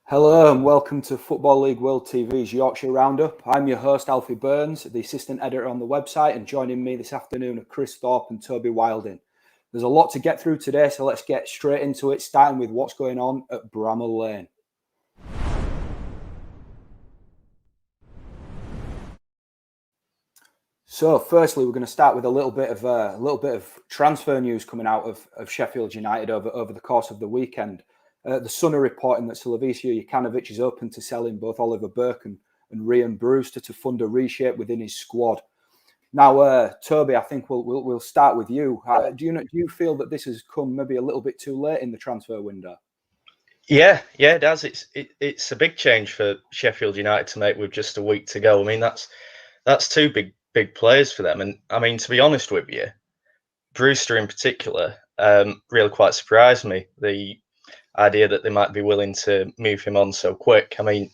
Hello and welcome to Football League World TV's Yorkshire Roundup. I'm your host, Alfie Burns, the assistant editor on the website, and joining me this afternoon are Chris Thorpe and Toby Wilding. There's a lot to get through today, so let's get straight into it, starting with what's going on at Bramall Lane. So, firstly, we're going to start with a little bit of transfer news coming out of Sheffield United over the course of the weekend. The Sun are reporting that Slavisa Jokanovic is open to selling both Oliver Burke and Ryan Brewster to fund a reshape within his squad. Now, Toby, I think we'll start with you. Do you feel that this has come maybe a little bit too late in the transfer window? Yeah, it does. It's a big change for Sheffield United to make with just a week to go. I mean, that's two big players for them. And I mean, to be honest with you, Brewster in particular really quite surprised me. The idea that they might be willing to move him on so quick. I mean,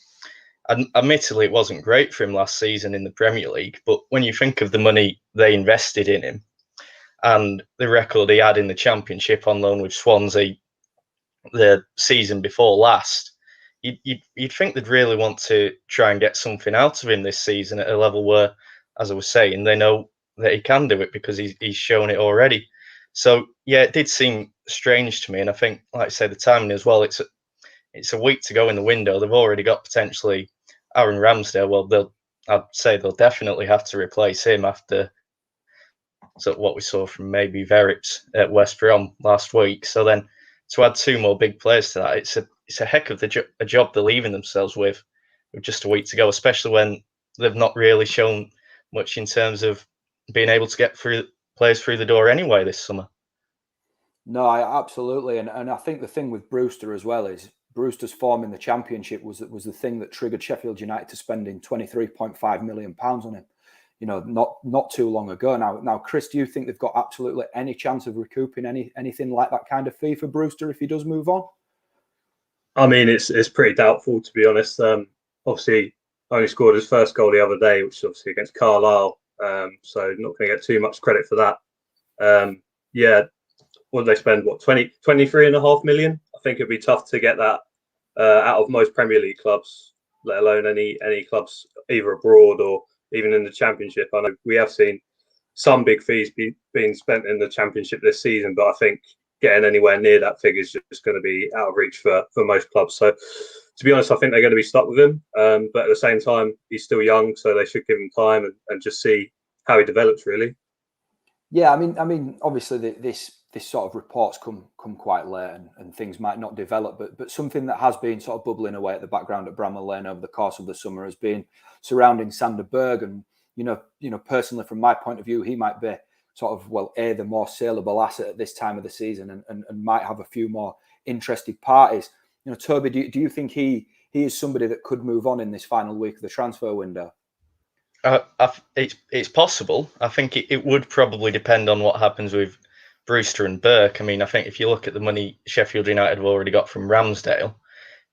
admittedly, it wasn't great for him last season in the Premier League, but when you think of the money they invested in him and the record he had in the Championship on loan with Swansea the season before last, you'd think they'd really want to try and get something out of him this season at a level where, as I was saying, they know that he can do it because he's shown it already. So yeah, it did seem strange to me, and I think, like I say, the timing as well. It's a week to go in the window. They've already got potentially Aaron Ramsdale. Well, I'd say they'll definitely have to replace him after what we saw from maybe Verips at West Brom last week. So then to add two more big players to that, it's a heck of a job they're leaving themselves with just a week to go, especially when they've not really shown much in terms of being able to get players through the door anyway this summer. No, absolutely, and I think the thing with Brewster as well is Brewster's form in the Championship was the thing that triggered Sheffield United to spending £23.5 million on him. You know, not too long ago. Now, Chris, do you think they've got absolutely any chance of recouping anything like that kind of fee for Brewster if he does move on? I mean, it's pretty doubtful, to be honest. Obviously, only scored his first goal the other day, which is obviously against Carlisle. So not going to get too much credit for that. Yeah, what did they spend? 23.5 million? I think it'd be tough to get that out of most Premier League clubs, let alone any clubs either abroad or even in the Championship. I know we have seen some big fees being spent in the Championship this season, but I think getting anywhere near that figure is just going to be out of reach for most clubs. So, to be honest, I think they're going to be stuck with him. But at the same time, he's still young, so they should give him time and just see how he develops, really. Yeah, I mean, obviously this sort of reports come quite late and things might not develop, but something that has been sort of bubbling away at the background at Bramall Lane over the course of the summer has been surrounding Sander Berg, and you know, personally from my point of view, he might be sort of the more saleable asset at this time of the season and might have a few more interested parties. You know, Toby, do you think he is somebody that could move on in this final week of the transfer window? It's possible. I think it would probably depend on what happens with Brewster and Burke. I mean, I think if you look at the money Sheffield United have already got from Ramsdale,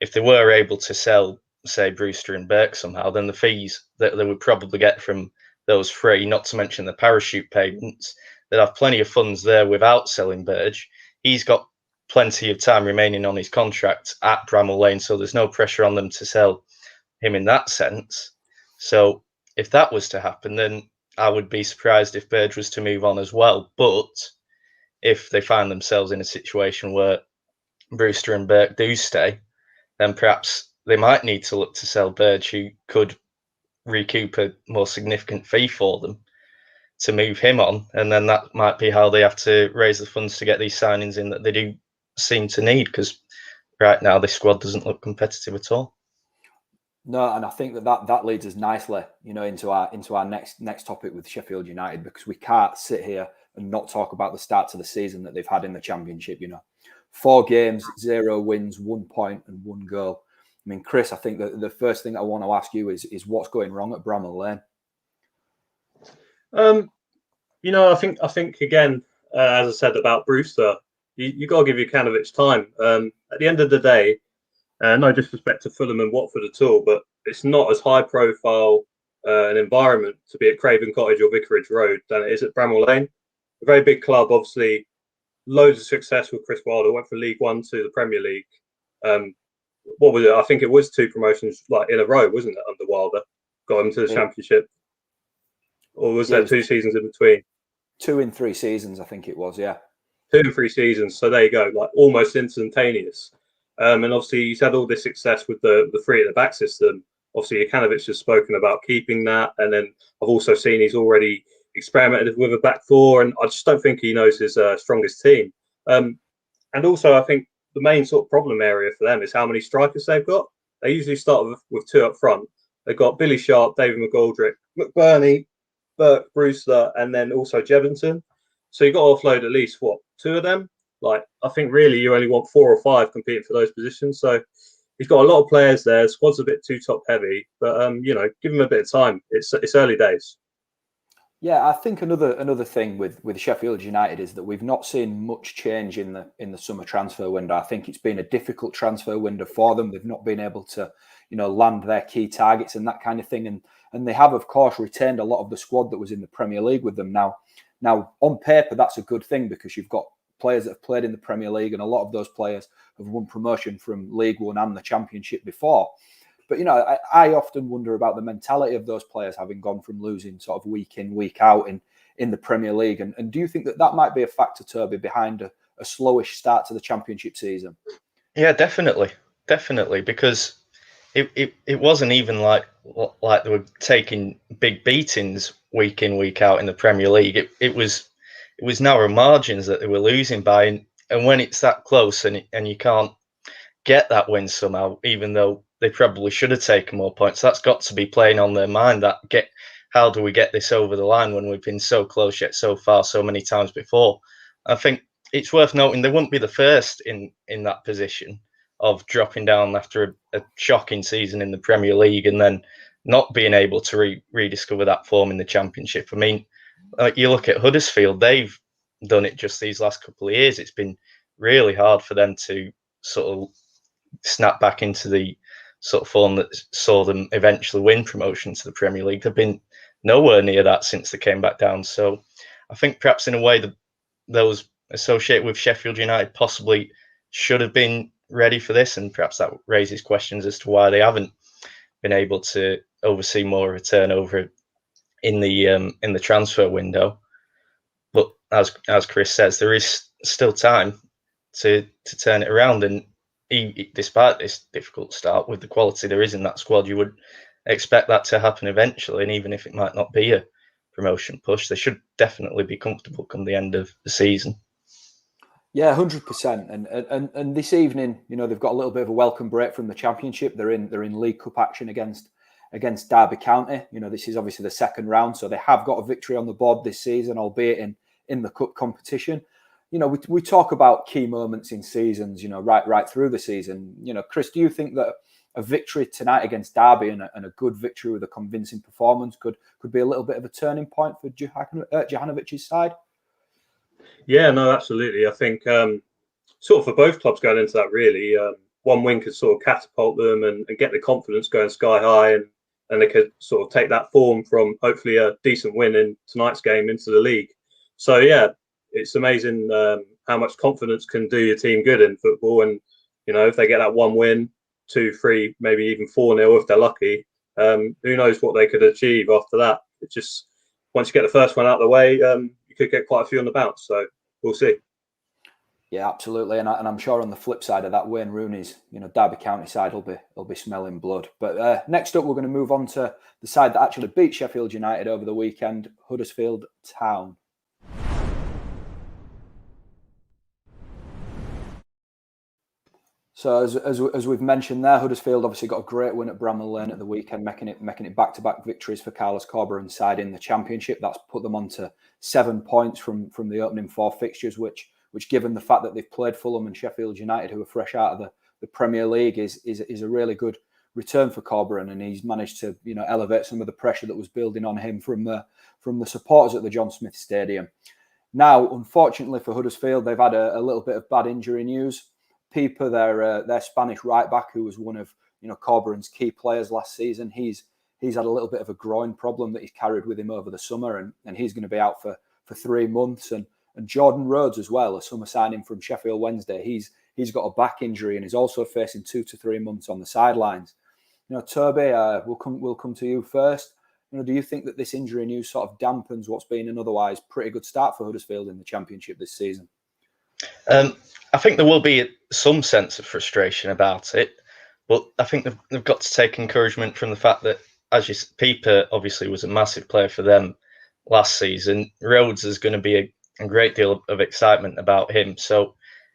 if they were able to sell, say, Brewster and Burke somehow, then the fees that they would probably get from those three, not to mention the parachute payments, they'd have plenty of funds there without selling Burge. He's got plenty of time remaining on his contract at Bramall Lane, so there's no pressure on them to sell him in that sense. So if that was to happen, then I would be surprised if Burge was to move on as well. But if they find themselves in a situation where Brewster and Burke do stay, then perhaps they might need to look to sell Burge, who could recoup a more significant fee for them to move him on. And then that might be how they have to raise the funds to get these signings in that they do seem to need, because right now this squad doesn't look competitive at all. No, and I think that leads us nicely, you know, into our next topic with Sheffield United, because we can't sit here and not talk about the start to the season that they've had in the Championship. You know, 4 games, 0 wins, 1 point, and 1 goal. I mean, Chris, I think that the first thing I want to ask you is what's going wrong at Bramall Lane? You know, I think again, as I said about Brewster, you got to give Jokanovic time. At the end of the day. No disrespect to Fulham and Watford at all, but it's not as high profile an environment to be at Craven Cottage or Vicarage Road than it is at Bramall Lane. A very big club, obviously, loads of success with Chris Wilder, went from League One to the Premier League. what was it? I think it was 2 promotions like in a row, wasn't it? Under Wilder, got him to the Championship, or was there 2 seasons in between? 2 in 3 seasons, I think it was. Yeah, 2 and 3 seasons. So there you go, like almost instantaneous. And obviously he's had all this success with the 3 at the back system. Obviously, Jokanovic has spoken about keeping that, and then I've also seen he's already experimented with a back 4, and I just don't think he knows his strongest team. And also, I think the main sort of problem area for them is how many strikers they've got. They usually start with 2 up front. They've got Billy Sharp, David McGoldrick, McBurney, Burke, Brewster, and then also Jevington. So you've got to offload at least, 2 of them? Like, I think really you only want 4 or 5 competing for those positions. So he's got a lot of players there. The squad's a bit too top heavy, but give him a bit of time. It's early days. Yeah, I think another thing with Sheffield United is that we've not seen much change in the summer transfer window. I think it's been a difficult transfer window for them. They've not been able to, land their key targets and that kind of thing. And they have, of course, retained a lot of the squad that was in the Premier League with them. Now on paper, that's a good thing because you've got players that have played in the Premier League, and a lot of those players have won promotion from League One and the Championship before. But, I often wonder about the mentality of those players having gone from losing sort of week in, week out in the Premier League. And do you think that might be a factor, Toby, behind a slowish start to the Championship season? Yeah, definitely. Definitely, because it wasn't even like they were taking big beatings week in, week out in the Premier League. It was narrow margins that they were losing by. And when it's that close and you can't get that win somehow, even though they probably should have taken more points, that's got to be playing on their mind. How do we get this over the line when we've been so close yet so far so many times before? I think it's worth noting they wouldn't be the first in that position of dropping down after a shocking season in the Premier League and then not being able to rediscover that form in the Championship. I mean, you look at Huddersfield, they've done it just these last couple of years. It's been really hard for them to sort of snap back into the sort of form that saw them eventually win promotion to the Premier League. They've been nowhere near that since they came back down. So I think perhaps in a way those associated with Sheffield United possibly should have been ready for this, and perhaps that raises questions as to why they haven't been able to oversee more of a turnover in the transfer window. But as Chris says, there is still time to turn it around, and despite this difficult start with the quality there is in that squad, you would expect that to happen eventually. And even if it might not be a promotion push, they should definitely be comfortable come the end of the season. Yeah, 100%. And this evening, they've got a little bit of a welcome break from the Championship. They're in League Cup action against Derby County. This is obviously the second round, so they have got a victory on the board this season, albeit in the cup competition. We talk about key moments in seasons, right through the season. Chris, do you think that a victory tonight against Derby and a good victory with a convincing performance could be a little bit of a turning point for Jokanovic's side? Yeah, no, absolutely. I think sort of for both clubs going into that, really, one win could sort of catapult them and get the confidence going sky high, and they could sort of take that form from hopefully a decent win in tonight's game into the league. So, yeah, it's amazing how much confidence can do your team good in football. And, if they get that one win, 2-3, maybe even 4-0 if they're lucky, who knows what they could achieve after that. It's just, once you get the first one out of the way, you could get quite a few on the bounce. So we'll see. Yeah, absolutely. And I'm sure on the flip side of that, Wayne Rooney's, Derby County side will be smelling blood. But next up, we're going to move on to the side that actually beat Sheffield United over the weekend, Huddersfield Town. So as we've mentioned there, Huddersfield obviously got a great win at Bramall Lane at the weekend, making it back-to-back victories for Carlos Corberan's side in the Championship. That's put them on to 7 points from the opening 4 fixtures, which given the fact that they've played Fulham and Sheffield United, who are fresh out of the Premier League, is a really good return for Corberan, and he's managed to elevate some of the pressure that was building on him from the supporters at the John Smith Stadium. Now, unfortunately for Huddersfield, they've had a little bit of bad injury news. Pipa, their Spanish right back, who was one of Corberan's key players last season, he's had a little bit of a groin problem that he's carried with him over the summer, and he's going to be out for 3 months. And Jordan Rhodes as well, a summer signing from Sheffield Wednesday, he's he's got a back injury and is also facing 2 to 3 months on the sidelines. Toby, we'll come to you first. Do you think that this injury news sort of dampens what's been an otherwise pretty good start for Huddersfield in the Championship this season? I think there will be some sense of frustration about it, but I think they've got to take encouragement from the fact that, Pieper obviously was a massive player for them last season. Rhodes is going to be a great deal of excitement about him. So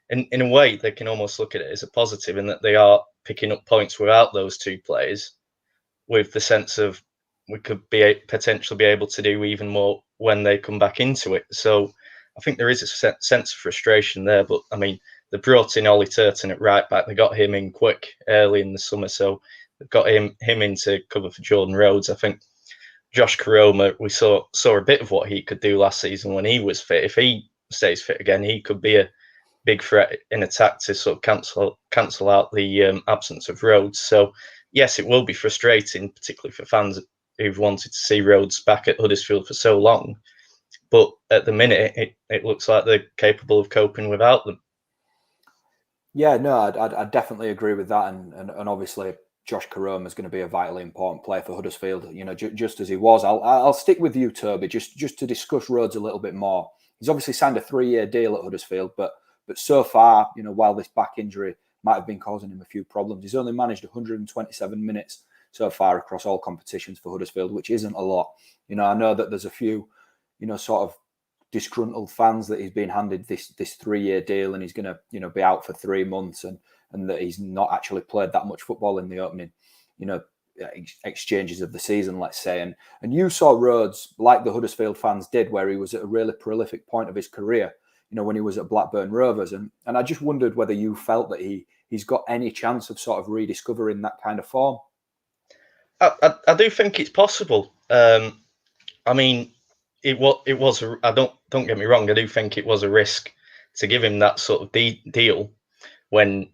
in a way, they can almost look at it as a positive in that they are picking up points without those two players, with the sense of we could potentially be able to do even more when they come back into it. So I think there is a sense of frustration there. But I mean, they brought in Ollie Turton at right back. They got him in quick early in the summer, so they've got him in to cover for Jordan Rhodes. I think Josh Koroma, we saw a bit of what he could do last season when he was fit. If he stays fit again, he could be a big threat in attack to sort of cancel out the absence of Rhodes. So yes, it will be frustrating, particularly for fans who've wanted to see Rhodes back at Huddersfield for so long. But at the minute, it looks like they're capable of coping without them. Yeah, no, I'd definitely agree with that, and obviously Josh Koroma is going to be a vitally important player for Huddersfield. Just as he was. I'll stick with you, Toby, just to discuss Rhodes a little bit more. He's obviously signed a 3-year deal at Huddersfield, but so far, while this back injury might have been causing him a few problems, he's only managed 127 minutes so far across all competitions for Huddersfield, which isn't a lot. I know that there's a few, sort of disgruntled fans that he's been handed this 3-year deal and he's going to be out for 3 months and that he's not actually played that much football in the opening exchanges of the season, let's say. And you saw Rhodes, like the Huddersfield fans did, where he was at a really prolific point of his career, when he was at Blackburn Rovers. And I just wondered whether you felt that he's got any chance of sort of rediscovering that kind of form. I do think it's possible. I mean, it was. Don't get me wrong. I do think it was a risk to give him that sort of deal when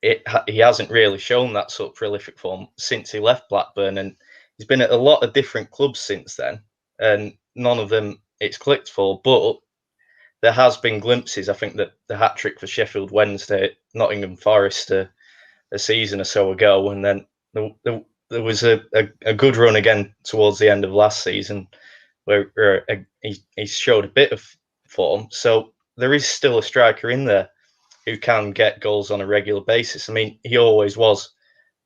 he hasn't really shown that sort of prolific form since he left Blackburn, and he's been at a lot of different clubs since then, and none of them it's clicked for. But there has been glimpses. I think that the hat trick for Sheffield Wednesday at Nottingham Forest a season or so ago, and then there was a good run again towards the end of last season where he showed a bit of form. So there is still a striker in there who can get goals on a regular basis. I mean, he always was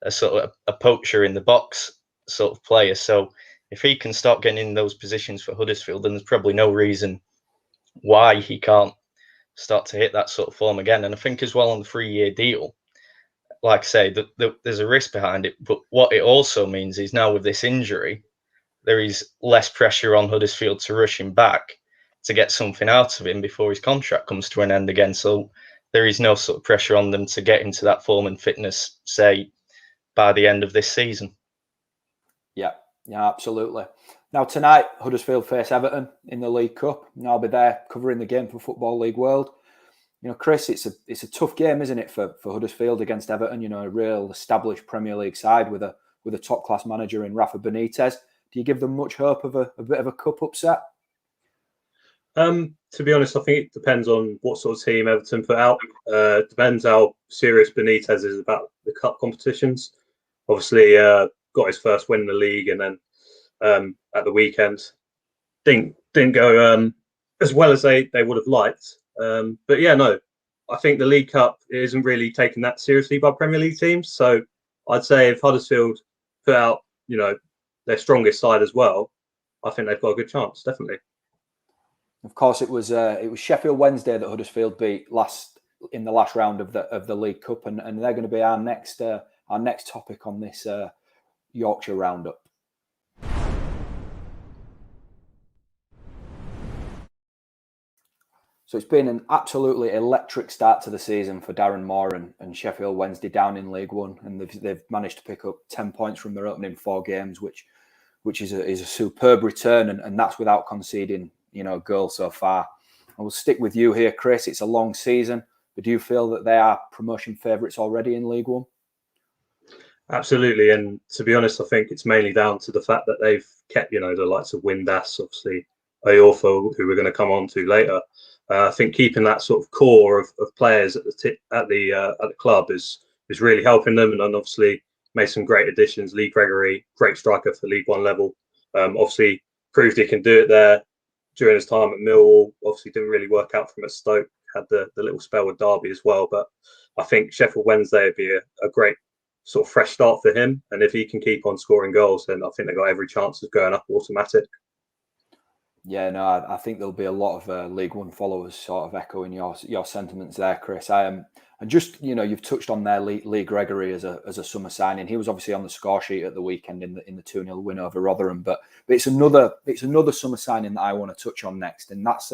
a sort of a poacher in the box sort of player. So if he can start getting in those positions for Huddersfield, then there's probably no reason why he can't start to hit that sort of form again. And I think as well on the 3-year deal, like I say, there's a risk behind it. But what it also means is now with this injury, there is less pressure on Huddersfield to rush him back to get something out of him before his contract comes to an end again. So there is no sort of pressure on them to get into that form and fitness, say, by the end of this season. Yeah, absolutely. Now, tonight, Huddersfield face Everton in the League Cup. And I'll be there covering the game for Football League World. Chris, it's a tough game, isn't it, for Huddersfield against Everton? A real established Premier League side with a top-class manager in Rafa Benitez. Do you give them much hope of a bit of a cup upset? To be honest, I think it depends on what sort of team Everton put out. Depends how serious Benitez is about the cup competitions. Obviously, got his first win in the league, and then at the weekend didn't go as well as they would have liked. But yeah, no, I think the League Cup isn't really taken that seriously by Premier League teams. So I'd say if Huddersfield put out, their strongest side as well, I think they've got a good chance, definitely. Of course, it was Sheffield Wednesday that Huddersfield beat in the last round of the League Cup, and they're going to be our next topic on this Yorkshire roundup. So it's been an absolutely electric start to the season for Darren Moore and Sheffield Wednesday down in League One, and they've managed to pick up 10 points from their opening 4 games, which is a superb return, and that's without conceding a goal so far. I will stick with you here, Chris. It's a long season, but do you feel that they are promotion favourites already in League One? Absolutely, and to be honest, I think it's mainly down to the fact that they've kept, the likes of Windass, obviously Iorfa, who we're going to come on to later. I think keeping that sort of core of players at the club is really helping them, and then obviously made some great additions. Lee Gregory, great striker for League One level. Obviously proved he can do it there during his time at Millwall. Obviously didn't really work out for him at Stoke. Had the little spell with Derby as well, but I think Sheffield Wednesday would be a great sort of fresh start for him. And if he can keep on scoring goals, then I think they've got every chance of going up automatic. Yeah, no, I think there'll be a lot of League One followers sort of echoing your sentiments there, Chris. And just, you know, you've touched on there Lee Gregory as a summer signing. He was obviously on the score sheet at the weekend in the 2-0 win over Rotherham, but it's another summer signing that I want to touch on next, and that's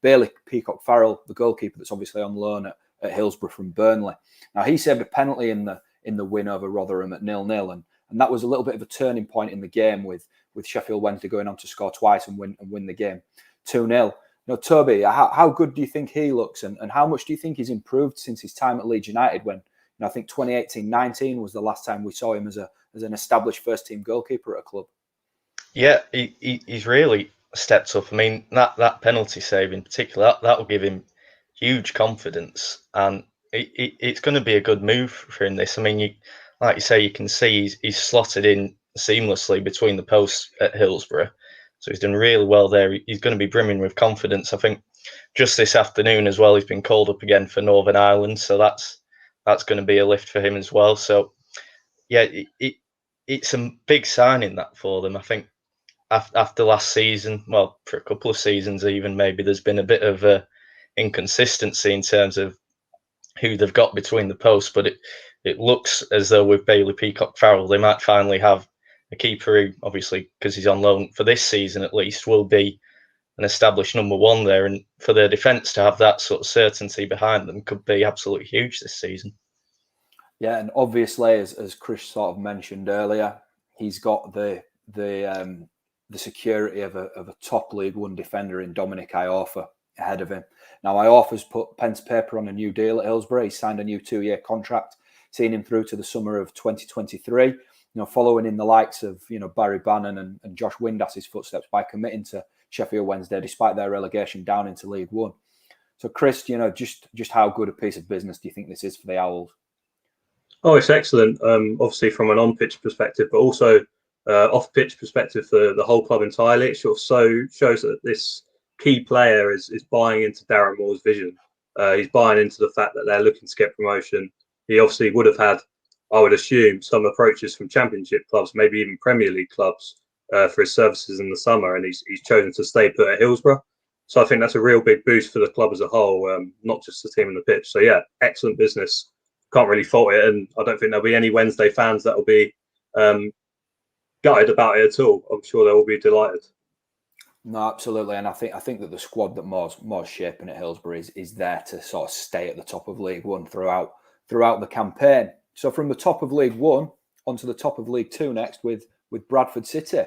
Bailey Peacock Farrell, the goalkeeper that's obviously on loan at Hillsborough from Burnley. Now he saved a penalty in the win over Rotherham at 0-0, and that was a little bit of a turning point in the game with Sheffield Wednesday going on to score twice and win the game 2-0. You know, Toby, how good do you think he looks, and how much do you think he's improved since his time at Leeds United? When, you know, I think 2018-19 was the last time we saw him as an established first team goalkeeper at a club. Yeah, he's really stepped up. I mean, that penalty save in particular, that will give him huge confidence, and it's going to be a good move for him. This, I mean, like you say, you can see he's slotted in seamlessly between the posts at Hillsborough, so he's done really well there. He's going to be brimming with confidence. I think just this afternoon as well, he's been called up again for Northern Ireland, so that's going to be a lift for him as well. So yeah, it's a big signing that for them. I think after last season, well, for a couple of seasons even, maybe there's been a bit of a inconsistency in terms of who they've got between the posts, but it looks as though with Bailey Peacock Farrell, they might finally have a keeper who, obviously, because he's on loan for this season at least, will be an established number one there. And for their defence to have that sort of certainty behind them could be absolutely huge this season. Yeah, and obviously, as Chris sort of mentioned earlier, he's got the security of a top League One defender in Dominic Iorfa ahead of him. Now, Iorfa's put pen to paper on a new deal at Hillsborough. He signed a new 2-year contract, seeing him through to the summer of 2023. You know, following in the likes of, you know, Barry Bannon and Josh Windas's footsteps by committing to Sheffield Wednesday despite their relegation down into League One. So, Chris, you know, just how good a piece of business do you think this is for the Owls? Oh, it's excellent. Obviously, from an on-pitch perspective, but also off-pitch perspective for the whole club entirely. It sort of shows that this key player is buying into Darren Moore's vision. He's buying into the fact that they're looking to get promotion. He obviously would have had, I would assume, some approaches from Championship clubs, maybe even Premier League clubs, for his services in the summer, and he's chosen to stay put at Hillsborough. So I think that's a real big boost for the club as a whole, not just the team on the pitch. So yeah, excellent business. Can't really fault it, and I don't think there'll be any Wednesday fans that will be gutted about it at all. I'm sure they will be delighted. No, absolutely, and I think that the squad that Moore's shaping at Hillsborough is there to sort of stay at the top of League One throughout the campaign. So from the top of League One onto the top of League Two next with Bradford City.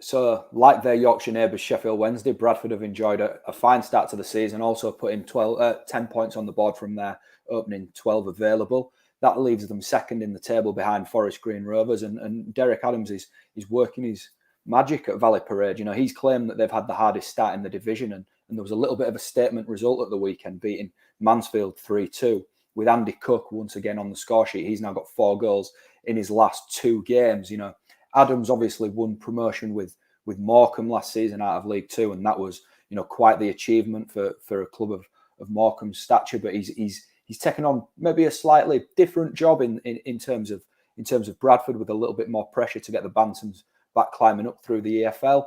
So, like their Yorkshire neighbours Sheffield Wednesday, Bradford have enjoyed a fine start to the season, also putting 10 points on the board from their opening 12 available. That leaves them second in the table behind Forest Green Rovers, and Derek Adams is working his magic at Valley Parade. You know, he's claimed that they've had the hardest start in the division, and there was a little bit of a statement result at the weekend, beating Mansfield 3-2, with Andy Cook once again on the score sheet. He's now got 4 goals in his last 2 games. You know, Adams obviously won promotion with Morecambe last season out of League Two, and that was, you know, quite the achievement for a club of Morecambe's stature. But he's taken on maybe a slightly different job in terms of Bradford, with a little bit more pressure to get the Bantams back climbing up through the EFL.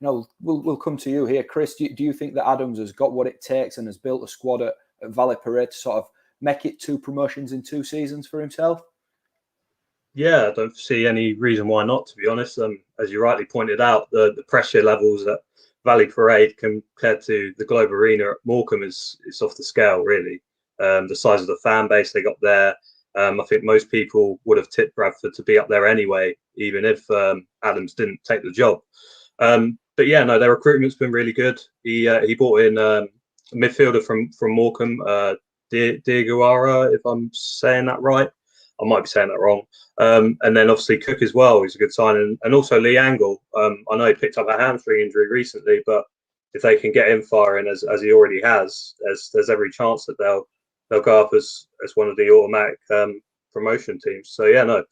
You know, we'll come to you here, Chris. Do you think that Adams has got what it takes and has built a squad at Valley Parade to sort of make it 2 promotions in 2 seasons for himself? Yeah, I don't see any reason why not, to be honest. As you rightly pointed out, the pressure levels at Valley Parade compared to the Globe Arena at Morecambe is off the scale, really. The size of the fan base they got there. I think most people would have tipped Bradford to be up there anyway, even if Adams didn't take the job. But yeah, no, their recruitment's been really good. He brought in a midfielder from Morecambe, Diaguara, if I'm saying that right. I might be saying that wrong. And then obviously Cook as well is a good sign, and also Lee Angle. I know he picked up a hamstring injury recently, but if they can get him firing as he already has, there's every chance that they'll go up as one of the automatic promotion teams. So yeah, no,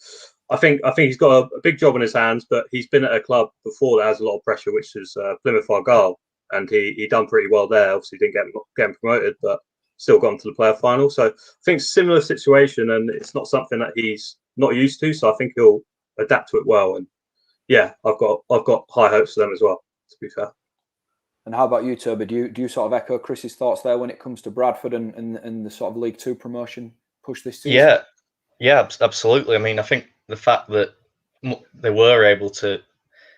I think he's got a big job on his hands, but he's been at a club before that has a lot of pressure, which is Plymouth Argyle, and he done pretty well there. Obviously didn't get him promoted, but still got to the playoff final. So I think it's a similar situation, and it's not something that he's not used to. So I think he'll adapt to it well. And yeah, I've got high hopes for them as well, to be fair. And how about you, Toby? Do you sort of echo Chris's thoughts there when it comes to Bradford and the sort of League Two promotion push this season? Yeah, absolutely. I mean, I think the fact that they were able to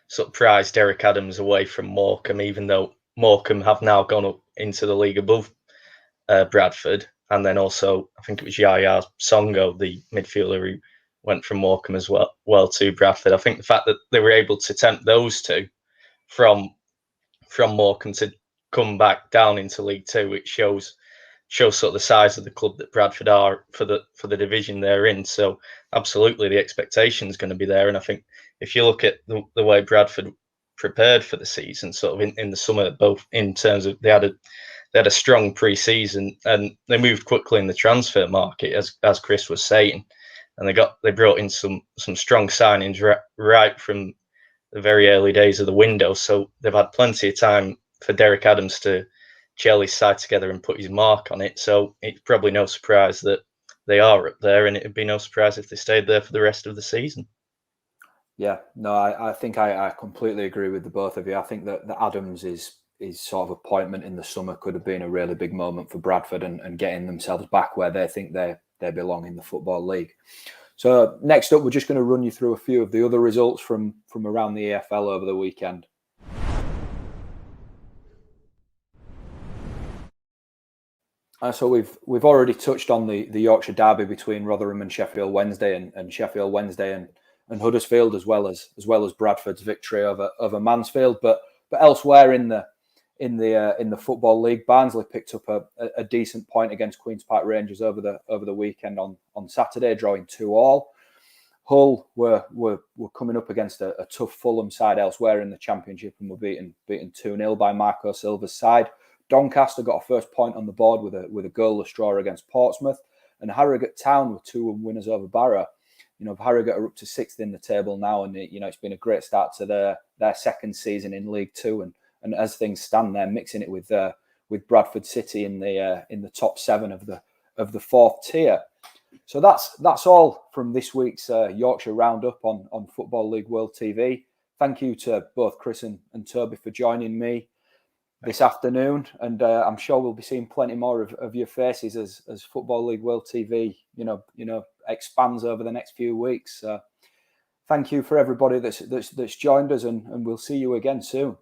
sort of prize Derek Adams away from Morecambe, even though Morecambe have now gone up into the league above Bradford, and then also I think it was Yaya Songo, the midfielder who went from Morecambe as well to Bradford. I think the fact that they were able to tempt those two from Morecambe to come back down into League Two, which shows sort of the size of the club that Bradford are for the division they're in. So absolutely, the expectation is going to be there. And I think if you look at the way Bradford prepared for the season, sort of in the summer, both in terms of they had a strong pre-season and they moved quickly in the transfer market, as Chris was saying, and they brought in some strong signings right from the very early days of the window. So they've had plenty of time for Derek Adams to gel his side together and put his mark on it. So it's probably no surprise that they are up there, and it'd be no surprise if they stayed there for the rest of the season. Yeah, no, I think I completely agree with the both of you. I think that Adams is sort of appointment in the summer could have been a really big moment for Bradford and getting themselves back where they think they belong in the Football League. So next up, we're just going to run you through a few of the other results from around the EFL over the weekend. So we've already touched on the Yorkshire derby between Rotherham and Sheffield Wednesday, and Sheffield Wednesday and Huddersfield, as well as Bradford's victory over Mansfield. But elsewhere in the Football League, Barnsley picked up a decent point against Queen's Park Rangers over the weekend on Saturday, drawing 2-2. Hull were coming up against a tough Fulham side elsewhere in the Championship and were beaten 2-0 by Marco Silva's side. Doncaster got a first point on the board with a goalless draw against Portsmouth, and Harrogate Town were 2-1 winners over Barrow. Harrogate are up to 6th in the table now, and it's been a great start to their second season in League Two, and as things stand, they're mixing it with Bradford City in the top 7 of the 4th tier. So that's all from this week's Yorkshire Roundup on Football League World TV. Thank you to both Chris and Toby for joining me this afternoon, and I'm sure we'll be seeing plenty more of your faces as Football League World TV expands over the next few weeks. Thank you for everybody that's joined us, and we'll see you again soon.